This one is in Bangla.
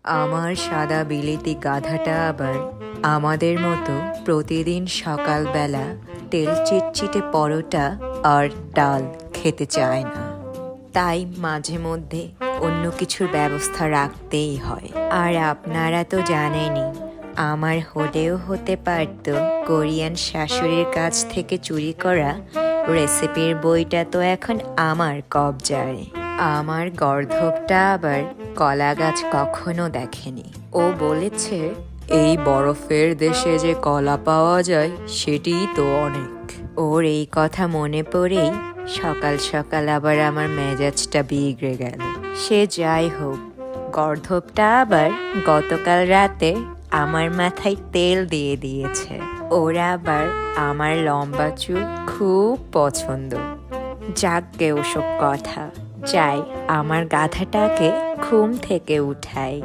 আমার সাদা বিলেতি গাধাটা আবার আমাদের মতো প্রতিদিন সকালবেলা তেল চিটচিটে পরোটা আর ডাল খেতে চায় না। তাই মাঝে মধ্যে অন্য কিছুর ব্যবস্থা রাখতেই হয়। আর আপনারা তো জানেনই, আমার হলেও হতে পারত কোরিয়ান শাশুড়ির কাছ থেকে চুরি করা রেসিপির বইটা তো এখন আমার কবজায়। আমার গর্ধবটা আবার কলা গাছ কখনো দেখেনি। ও বলেছে, এই বরফের দেশে যে কলা পাওয়া যায় সেটিই তো অনেক। ওর এই কথা মনে পড়েই সকাল সকাল আবার আমার মেজাজটা বিগড়ে গেল। সে যাই হোক, গর্ধবটা আবার গতকাল রাতে আমার মাথায় তেল দিয়ে দিয়েছে। ওরা আবার আমার লম্বা চুল খুব পছন্দ। যাকগে ওসব কথা, যাই আমার গাধাটাকে ঘুম থেকে উঠাই।